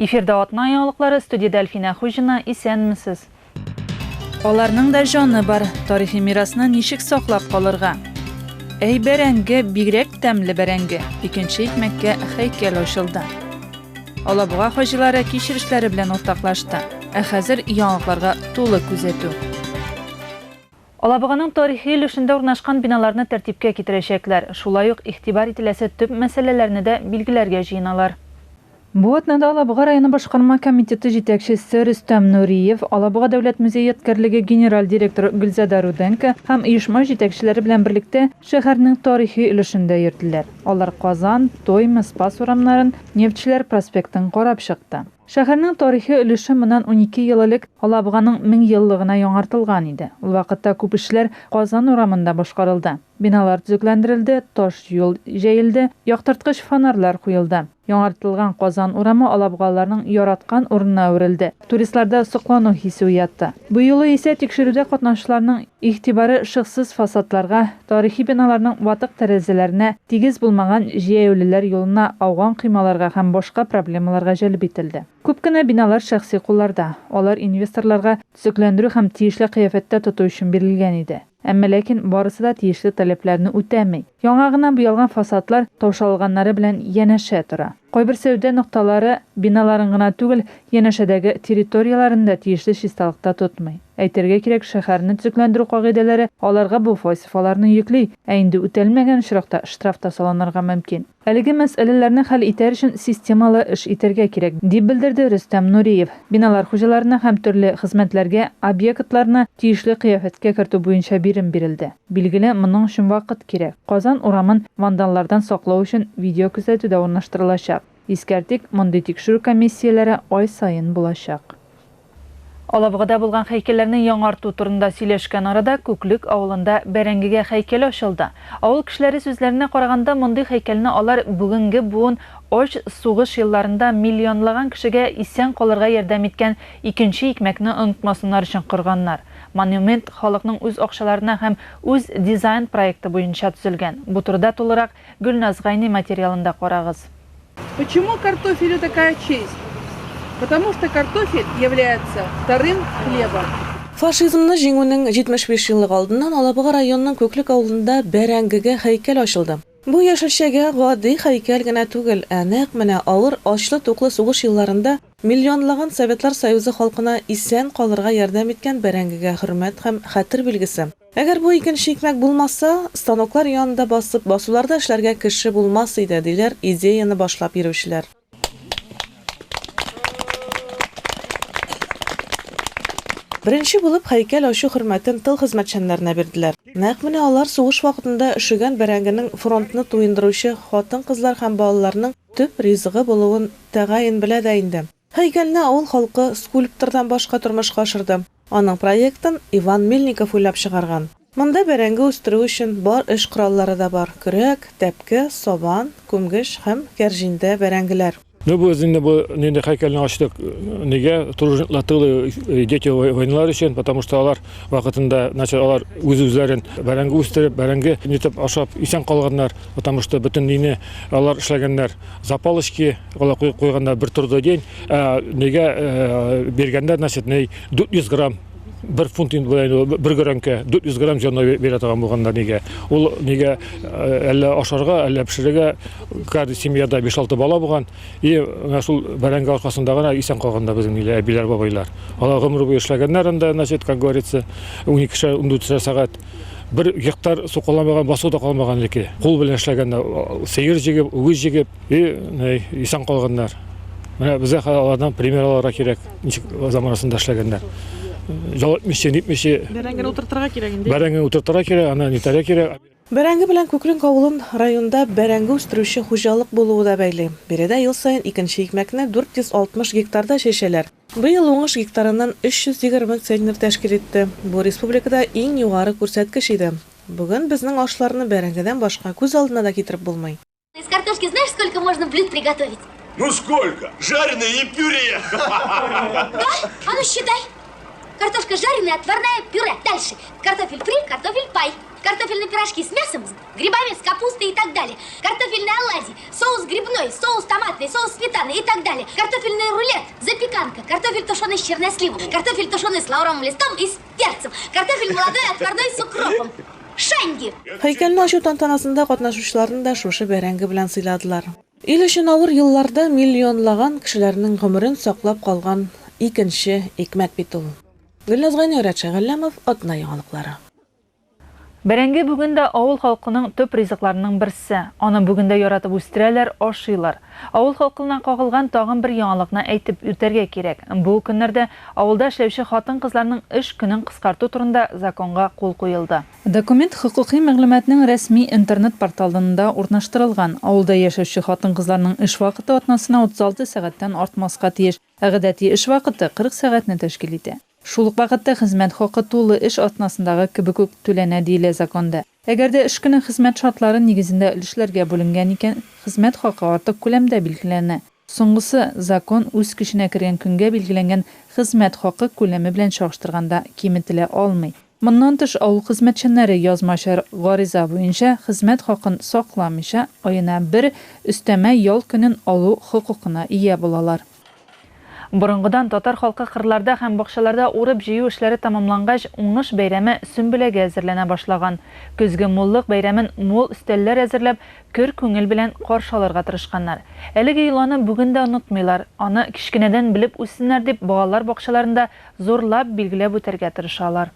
Эфирда атна яңалыклары, студияда Әлфина Хуҗина, исәнмесез? Аларның да җаны бар, тарихи мирасны ничек саклап калырга? Бәрәңге бигрәк тәмле бәрәңге. Икенче икмәккә һәйкәл ачылды. Алабуга хаҗилары кичерешләре белән уртаклашты. Хәзер яңалыкларга тулы күзәтү. Алабуганың тарихи өлешендә урнашкан биналарны тәртипкә китерәчәкләр. Шулай ук игътибар ителәсе төп мәсьәләләрне дә билгеләргә җыеналар. Бу атнада Алабуга районы башкарма комитеты җитәкчесе Рөстәм Нуриев, Алабуга дәүләт музее яткәрлеге генераль директоры Гөлзадә Руденко һәм оешма җитәкчеләре белән берлектә шәһәрнең тарихи өлешендә йөрделәр. Алар Казан, Тойма, Спас урамнарын, Нефтчеләр проспектын карап чыкты. Шәһәрнең тарихи өлеше моннан 12 ел элек Алабуганың 1000 еллыгына яңартылган иде. Ул вакытта күп эшләр Казан урамында башкарылды. Биналар төзекләндерелде, таш юл җәелде, яктырткыч фонарьлар куелды. Яңартылган Казан урамы алабугаларның яраткан урынына әверелде. Туристларда соклану хисе уятты. Бу юлы исә тикшерүдә катнашучыларның игътибары шыксыз фасадларга, тарихи биналарның ватык тәрәзәләренә, тигез булмаган җәяүлеләр юлына ауган кыймаларга һәм башка проблемаларга җәлеп ителде. Күп кенә биналар шәхси кулларда. Алар инвесторларга төзекләндерү һәм тиешле кыяфәттә тоту өчен бирелгән иде. Әмма ләкин барысы да тиешле таләпләрне үтәми. Яңа гына буялган фасадлар таушалганнары белән янәшә тора. Кайбер сәүдә нокталары биналарын гына түгел, янәшәдәге территорияларында тиешле чисталыкта тотмый. Әйтергә кирәк, шәһәрне төзекләндерү кагыйдәләре аларга бу фасифаларны йөкләй, ә инде үтәлмәгән очракта штраф та салынырга мөмкин. Әлеге мәсьәләләрне хәл итәр өчен системалы эш итәргә кирәк, дип белдерде Рөстәм Нуриев. Биналар хуҗаларына һәм төрле хезмәтләргә объектларны тиешле кыяфәткә кертү буенча бирим бирелде. Билгеле, моның өчен вакыт кирәк. Казан урамын вандаллардан саклау өчен видео күзәтүдә урнаштырылачак. Искәртик, мондый тикшерү комиссияләре ай сайын булачак. Алабугада булган һәйкәлләрне яңарту турында сөйләшкән арада Күклек авылында бәрәңгегә һәйкәл ачылды. Авыл кешеләре сүзләренә караганда, мондый һәйкәлне алар бүгенге буын оч сугыш елларында миллионлаган кешегә исән калырга ярдәм иткән икенче икмәкне онытмасыннар өчен корганнар. Монумент халыкның үз акчаларына һәм үз дизайн проекты буенча төзелгән. Бу турыда тулырак Гөлназ Гайни материалында карагыз. Почему картофелю такая честь? Потому что картофель является вторым хлебом. Фашизмны җиңүнең 75 еллык алдыннан Алабуга районының Күклек авылында бәрәңгегә һәйкәл ачылды. Бу яшелчәгә гади һәйкәл генә түгел, нәкъ менә авыр ачлы-туклы сугыш елларында миллионлаган Советлар Союзы халкына исән калырга ярдәм иткән бәрәңгегә хөрмәт һәм хәтер билгесе. Әгәр бу икенче икмәк булмаса, станоклар янында басуларда эшләргә кеше булмас иде, диләр идеяны башлап йөрүчеләр. Беренче булып һәйкәл ачу хөрмәтен тыл хезмәтчәннәренә бирделәр. Нәкъ менә алар сугыш вакытында эшегән бәрәңгенең фронтны туендыручы хатын-кызлар һәм балаларның төп ризыгы булуын тәгаен белә дә инде. Һәйкәлне авыл халкы скульптордан башка тормышка ашырды. Аның проектын Иван Мельников уйлап чыгарган. Монда бәрәңге үстерү өчен бар эш кораллары да бар: көрәк, тәпке, сабан, күмгеш һәм кәрҗиндә бәрәңгеләр. Бу үзендә бу нинди һәйкәлне ачтык. Нигә? Тружниклатылы дети войналар өчен, потому что алар вакытында, алар үз-үзләрен бәрәңге үстереп, бәрәңге нитеп ашап исән калганнар, потому что бөтен дине алар эшләгәннәр. Запалышки куйганнар бер турда день, нигә бергәндә, 400 грамм 1 фунт бер граммка 400 грамм җанна бирә торган булганнар нигә. Ул нигә әллә ашарга, әллә пешерергә каждый семьяда 5-6 бала булган. И шул бәрәңге аркасында гына исән калганда безнең әбиләр, бабайлар. Алар гомер буе эшләгәннәр анда, как говорится, 12-13 сәгать. 1 гектар су калмаган, басу да калмаган леке. Кул белән эшләгәндә, сыер җигеп, үгез җигеп, исән калганнар. Менә безгә алардан пример алырга кирәк, ничек заманасында эшләгәннәр. Бәрәңгене утыртырга кирәк инде. Бәрәңгене утыртырга кирәк, аны нитәргә кирәк. Бәрәңге белән Күклек авылын районда бәрәңге үстерүче хуҗалык булуы да бәйле. Биредә ел саен икенче икмәкне 460 гектарда чәчәләр. Быел уңыш гектарыннан 320 центнер тәшкил итте. Бу республикада иң югары күрсәткеч иде. Бүген безнең ашларны бәрәңгедән башка күз алдына да китереп булмый. Из картошки знаешь, сколько можно блюд приготовить? Ну сколько? Жареное и пюре. Да? А ну считай. Картошка жареная, отварная, пюре. Дальше. Картофель фри, картофель пай. Картофельные пирожки с мясом, с грибами, с капустой и так далее. Картофельные оладьи, соус грибной, соус томатный, соус сметаны и так далее. Картофельный рулет, запеканка, картофель тушеный с черносливом, картофель тушеный с лавровым листом и с перцем, картофель молодой отварной с укропом. Шанги! Һәйкәлне ачу тантанасында катнашучыларны да шушы бәрәңге белән сыйладылар. Ил өчен авыр елларда миллионлаган кешеләрнең гомерен саклап калган икенче икмәк бит ул. Гөлназ Гайнурат Шәгәлләмов, Атна яңалыклары. Бәрәңге бүген дә авыл халкының төп ризыкларының берсе. Аны бүген дә яратып үстерәләр, ашыйлар. Авыл халкына кагылган тагын бер яңалыкны әйтеп үтәргә кирәк. Бу көннәрдә авылда эшләүче хатын-кызларның эш көнен кыскарту турында законга кул куелды. Документ хокукый мәгълүматның рәсми интернет порталында урнаштырылган. Авылда яшәүче хатын-кызларның эш вакыты атнасына 36 сәгатьтән артмаска тиеш. Гадәти эш вакыты 40 сәгатьне тәшкил итә. Шул ук вакытта хезмәт хакы тулы эш атнасындагы кебек үк түләнә диелә законда. Әгәр дә эш көне хезмәт шартлары нигезендә өлешләргә бүленгән икән, хезмәт хакы артык күләмдә билгеләнә. Соңгысы закон үз көченә кергән көнгә билгеләнгән хезмәт хакы күләме белән чагыштырганда киметелә алмый. Моннан тыш авыл хезмәтчәннәре язмачар гариза буенча хезмәт хакын сакламыйча аена бер өстәмә ял көнен алу хокукына ия булалар. Борынгыдан татар халкы кырларда һәм бакчаларда урып җыю эшләре тамамлангач, уңыш бәйрәме Сөмбеләгә әзерләнә башлаган. Көзге муллык бәйрәмен мул өстәлләр әзерләп, көр күңел белән каршы алырга тырышканнар. Әлеге йоланы бүген дә онытмыйлар. Аны кичкенәдән белеп үссеннәр дип, балалар бакчаларында зурлап билгеләп үтәргә тырышалар.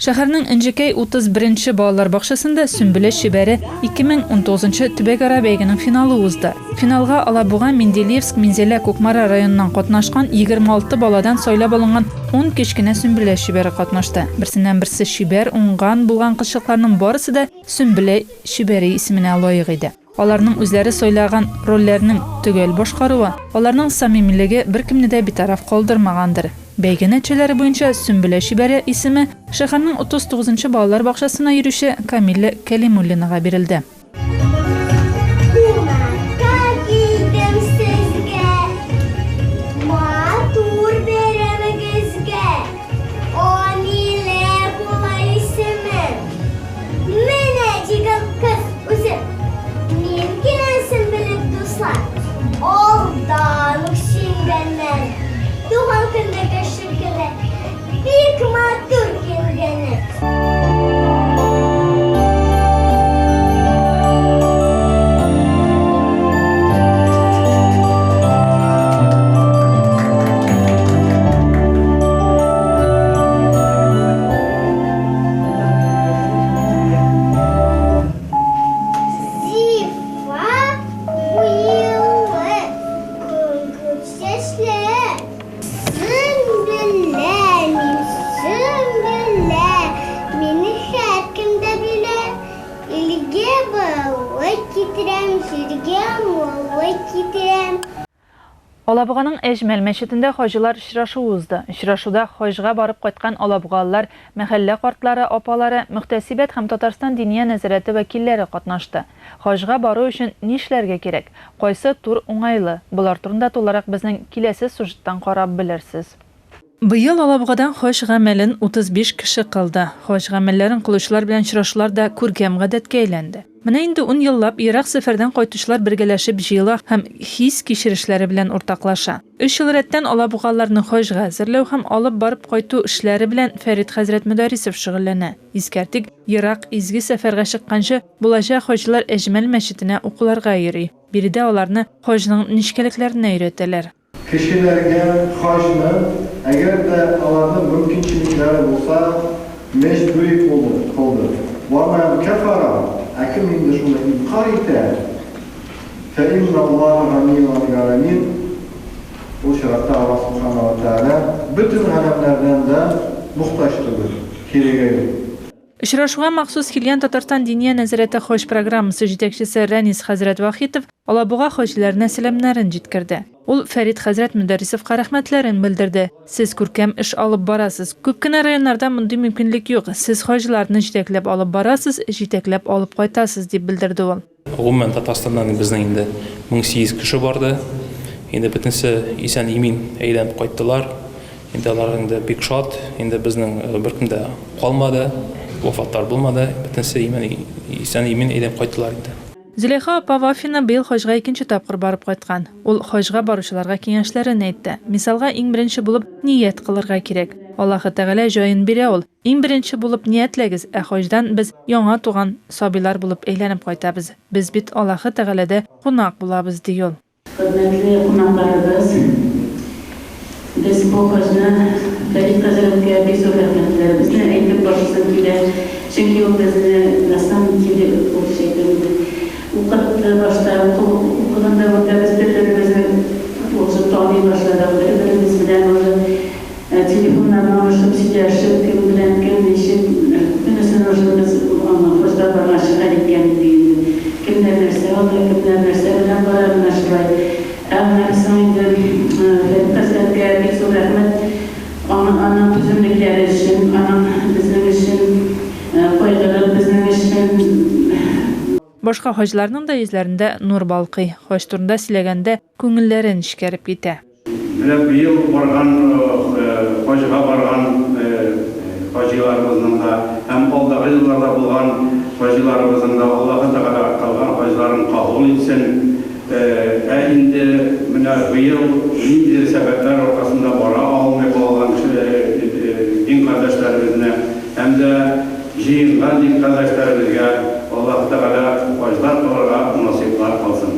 Шәһәрнең Инҗекәй 31-нче балалар бакчасында Сөмбелә шибәре 2019 төбәкара бәйгенең финалы узды. Финалга Алабуга, Менделеевск, Минзәлә, Кукмара районыннан катнашкан 26 баладан сайлап алынган 10 кечкенә Сөмбелә шибәре катнашты. Берсеннән-берсе шибәр уңган булган кызчыкларның барысы да Сөмбелә шибәре исеменә лаек иде. Аларның үзләре сайлаган рольләрнең төгәл башкаруы, аларның самимилеге беркемне дә битараф калдырмагандыр. Бәйге нәтиҗәләре буенча Сөмбелә шибәре исеме шәһәрнең 39-нчы балалар бакчасына йөрүче Камилә Кәлимуллинага бирелде. Алабуганың Әҗмәл мәчетендә хаҗилар очрашу узды. Очрашуда хаҗга барып кайткан алабугалылар, мәхәллә картлары, апалары, мөхтәсибәт һәм Татарстан диния нәзарәте вәкилләре катнашты. Хаҗга бару өчен нишләргә кирәк? Кайсы тур уңайлы? Булар турында тулырак безнең киләсе сюжеттан карап белерсез. Быел Алабугадан хаҗ гамәлен 35 кеше кылды. Хаҗ гамәлләрен кылучылар белән очрашулар да күркәм гадәткә әйләнде. Менә инде 10 еллап Ирак сәфәрдән кайтучылар бергәләшеп җыела һәм хис кичерешләре белән уртаклаша. 3 ел рәттән алабугаларны хаҗга әзерләү һәм алып барып кайту эшләре белән Фәрит хәзрәт Мөдәрисов шөгыльләнә. Искәртик, Ирак изге сәфәргә чыкканчы булачак хаҗлар Әҗмәл мәчетенә укуларга йөри. Биредә аларны хаҗның ничкәлекләренә өйрәтәләр. Kişilerge haçını, eğer de alanın mümkünçilikleri olsa, mecburi oldu. وَمَنْ كَفَرَ Ekim indi şunu inkar ite, فَاِنَّ اللّٰهَ غَنِيٌّ عَنِ O şartta Allah subhanahu wa ta'ala bütün alemlerden de muhtaçtır, kirege. Очрашуга махсус килгән Татарстан диния нәзарәте хаҗ программасы җитәкчесе Рәнис хәзрәт Вахитов Алабуга хаҗларына сәламнәрен җиткерде. Ул Фәрит хәзрәт Мөдәрисовка рәхмәтләрен белдерде. Сез күркәм эш алып барасыз. Күп кенә районнарда мондый мөмкинлек юк. Сез хаҗларны җитәкләп алып барасыз, җитәкләп алып кайтасыз дип белдерде ул. Гомумән Татарстаннан безнең инде 1800 кеше барды. Инде бөтенсе исән-имин әйләнеп кайттылар. Инде алар инде бик шат. Инде безнең беркем дә калмады. вафаттар булмады. Бөтенсе исән имин әйдәп кайттылар инде. Зөләйха апа Вафина быел хаҗга икенче тапкыр барып кайткан. Ул хаҗга баручыларга киңәшләрен әйтте. Мисалга, иң беренче булып ният кылырга кирәк. Аллаһы Тәгалә җаен бирә ул. Иң беренче булып ниятләгез, хаҗдан без яңа туган сабилар булып әйләнеп кайтабыз. Без бит Аллаһы Тәгаләдә кунак булабыз ди ул. Хөрмәтле кунакларыбыз, biz bu хаҗны Фәрит хәзрәткә бик зур рәхмәтләребезне әйтеп башлыйм килә. Чөнки ул безне насам килеп ул шәйтәнне укытты башта укыганда без бер-беребезне узып таный башладык. Бер-беребез белән ул телефоннарны алышып сөйләшеп, кем белән кем ничек бөтенесен без хаҗда барган шәһәр икән диде. Кемнәр нәрсә алды, кемнәр нәрсә белән барырга шулай. Әмма инде хәзрәткә бик зур рәхмәт. Аның түземлекләре өчен, аның безнең өчен кайгырып, безнең өчен. Башка хаҗларның да йөзләрендә нур балкый. Хаҗ турында сөйләгәндә күңелләрен ишкәреп китә. Менә быел барган хаҗга барган хаҗиларыбызның да һәм алдагы елларда булган хаҗиларыбызның да Аллаһы Тәгалә кылган хаҗларын кабул итсен. Инде менә быел нинди сәбәпләр аркасында бара алмый калган дин кардәшләребезне һәм дә җыенган дин кардәшләребезгә Аллаһ Тәгалә хаҗлар кылырга насыйплар кылсын.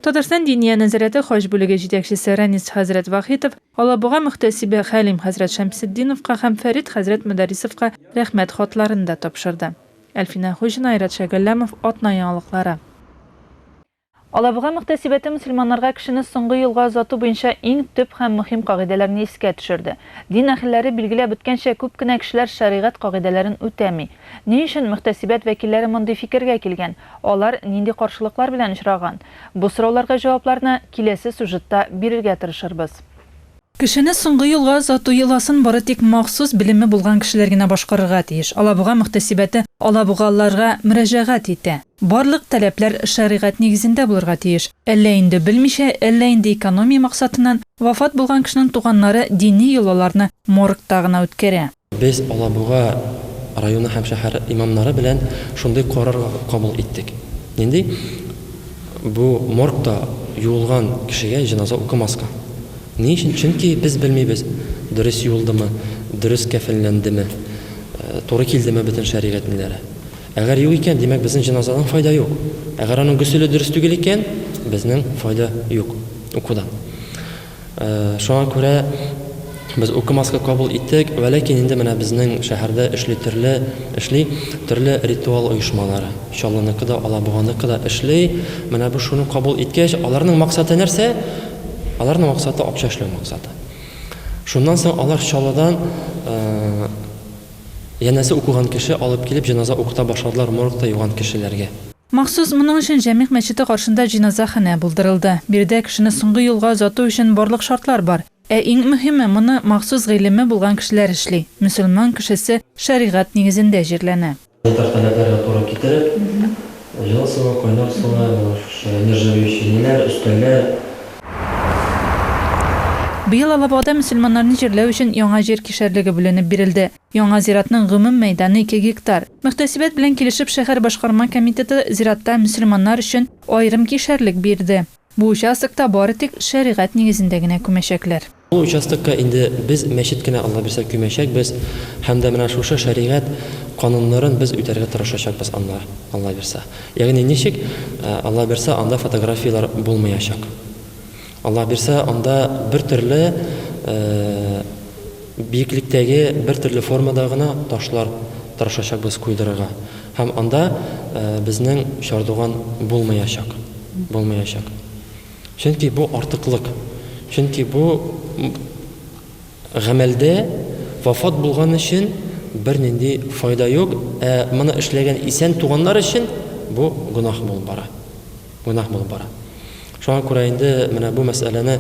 Татарстан Диния нәзарәте хаҗ бүлеге җитәкчесе Рәнис хәзрәт Вахитов, Алабуга мөхтәсибе Хәлим хәзрәт Шәмсетдиновка һәм Фәрит хәзрәт Мөдәррисовка рәхмәт хатларын да тапшырды. Әлфинә Хуҗина, Айрат Шәгәлләмов, Атна яңалыклары. Алабуга мөхтәсибәте мөселманнарга кешене соңгы юлга озату буенча иң төп һәм мөһим кагыйдәләрне искә төшерде. Дин әһелләре билгеләп үткәнчә күп кенә кешеләр шәригать кагыйдәләрен үтәми. Ни өчен мөхтәсибәт вәкилләре мондый фикергә килгән? Алар нинди каршылыклар белән очраган? Бу сорауларга җавапларны киләсе сюжетта бирергә тырышырбыз. Кешене соңгы юлга озату йоласын бары тик махсус белеме булган кешеләр генә башкарырга тиеш. Алабуга мөхтәсибәте алабугалларга мөрәҗәгать итә. Барлык таләпләр шәригать нигезендә булырга тиеш. Әллә инде белмичә, әллә инде экономия максатыннан вафат булган кешенең туганнары дини йолаларны моргта гына үткәрә. Без Алабуга районы һәм шәһәр имамнары белән шундый карар кабул иттек. Нинди? Бу моргта юылган кешегә җеназа укымаска. Ни өчен? Чөнки без белмибез, дөрес юылдымы, дөрес кәфенләндеме, туры килдеме бөтен шәригать ниләре. Әгәр юк икән, димәк безнең җеназадан файда юк. Әгәр аның гөселе дөрес түгел икән, безнең файда юк укудан. Шуңа күрә без укымаска кабул иттек, вәләкин инде менә безнең шәһәрдә эшли төрле ритуал оешмалары. Иншаллаһ да Алабуганыкы да эшли. Менә бу шуны кабул иткәч, аларның максаты нәрсә? Аларның максаты акча эшләү максаты. Шуннан соң алар Чаллыдан янәсе укыган кеше алып килеп җеназа укыта башладылар моргта юган кешеләргә. Махсус моның өчен Җәмигъ мәчете каршында җеназахана булдырылды. Бирдә кешене соңгы юлга озату өчен барлык шартлар бар. Иң мөһиме моны махсус гыйлеме булган кешеләр эшли. Мөселман кешесе шәригать нигезендә җирләнә. Тәртипләргә туры китереп, ел суы, кайнар суы, нержавеющие ниләр, өстәлләр. Быел Алабугада мөселманнарны җирләү өчен яңа җир кишәрлеге бүленеп бирелде. Яңа зиратның гомум мәйданы 2 гектар. Мөхтәсибәт белән килешеп шәһәр башкарма комитеты зиратта мөселманнар өчен аерым кишәрлек бирде. Бу участокта бары тик шәригать нигезендә генә күмәчәкләр. Бу участокка инде без мәчет кенә Алла бирсә күмәчәкбез һәм дә менә шушы шәригать кануннарын без үтәргә тырышачакбыз Алла бирсә. Ягъни ничек Алла бирсә анда фотографиялар булмаячак. Алла бирсә анда бер төрле биеклектәге бер төрле формада гына ташлар тырышачакбыз куйдырырга. Һәм анда безнең чардуган булмаячак. Чөнки бу артыклык. Чөнки бу гамәлдә вафат булган өчен бер нинди файда юк. Моны эшләгән исән туганнар өчен бу гунах булып бара. Шуңа күрә инде менә бу мәсьәләне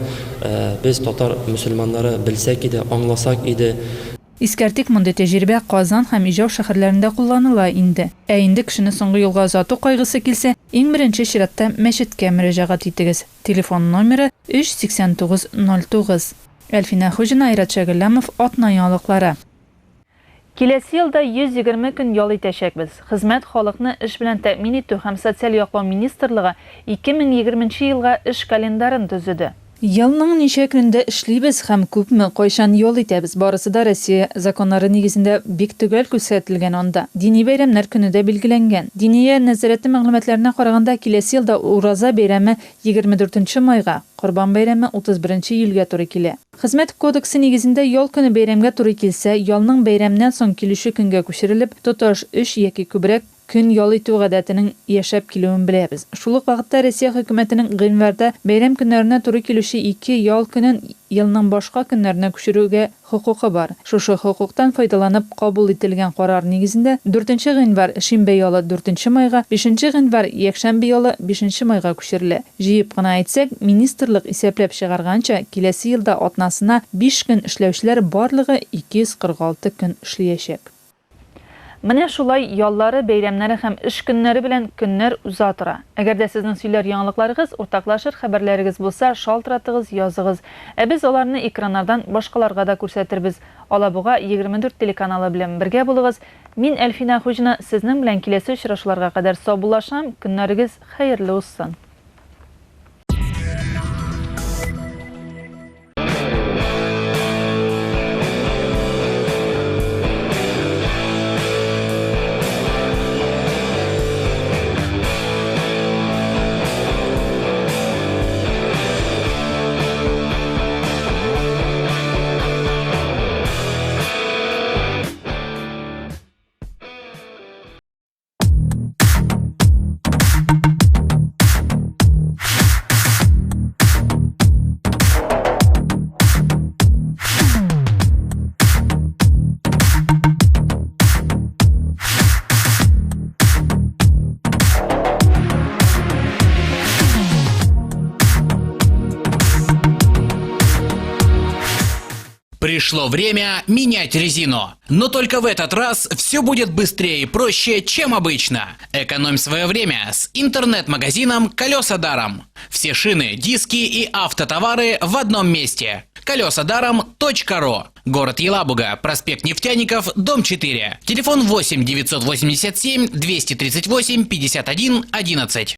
без татар мөселманнары белсәк иде, аңласак иде. Искәртик, мондый тәҗрибә Казан һәм Ижау шәһәрләрендә кулланыла инде. Инде кешене соңгы юлга озату кайгысы килсә, иң беренче чиратта мәчеткә мөрәҗәгать итегез. Телефон номеры 38909. Әлфинә Хуҗина, Айрат Шәгәлләмов, Атна яңалыклары. Киләсе елда 120 көн ял итәчәкбез. Хезмәт халыкны эш белән тәэмин итү һәм социаль яклау министрлыгы 2020 елга эш календарын төзеде. Елның ничә көнендә эшлибез һәм күпме кайчан ял итәбез, барысы да Россия законнары нигезендә бик төгәл күрсәтелгән анда. Дини бәйрәмнәр көне дә белгеләнгән. Диния нәзарәте мәгълүматларына караганда, киләсе елда Ураза бәйрәме 24 майга, Корбан бәйрәме 31 июльгә туры килә. Хезмәт кодексы нигезендә ял көне бәйрәмгә туры килсә, ялның бәйрәмнән соң килүче көнгә күчерелеп, тоташ 3 яки күбрәк көн ял итү гадәтенең яшәп килүен беләбез. Шул ук вакытта Россия хөкүмәтенең гыйнварда бәйрәм көннәренә туры килүче 2 ял көнен елның башка көннәренә күчерүгә хокукы бар. Шушы хокуктан файдаланып кабул ителгән карар нигезендә 4 гыйнвар шимбә ялы 4 майга, 5 гыйнвар якшәмбе ялы 5 майга күчерелә. Җыеп кына әйтсәк, министрлык исәпләп чыгарганча, киләсе елда атнасына 5 көн эшләүчеләр барлыгы 246 көн эшләячәк. Менә шулай яллары, бәйрәмнәре һәм эш көннәре белән көннәр уза тора. Әгәр дә сезнең сөйләр яңалыкларыгыз, уртаклашыр хәбәрләрегез булса, шалтыратыгыз, языгыз. Ә без аларны экраннардан башкаларга да күрсәтербез. Алабуга 24 телеканалы белән бергә булыгыз. Мин Әлфина Хуҗина, сезнең белән киләсе очрашуларга кадәр саубуллашам. Көннәрегез хәерле узсын. Пришло время менять резину. Но только в этот раз все будет быстрее и проще, чем обычно. Экономь свое время с интернет-магазином «Колеса даром». Все шины, диски и автотовары в одном месте. колесадаром.ру. Город Елабуга, проспект Нефтяников, дом 4. Телефон 8 987 238 51 11.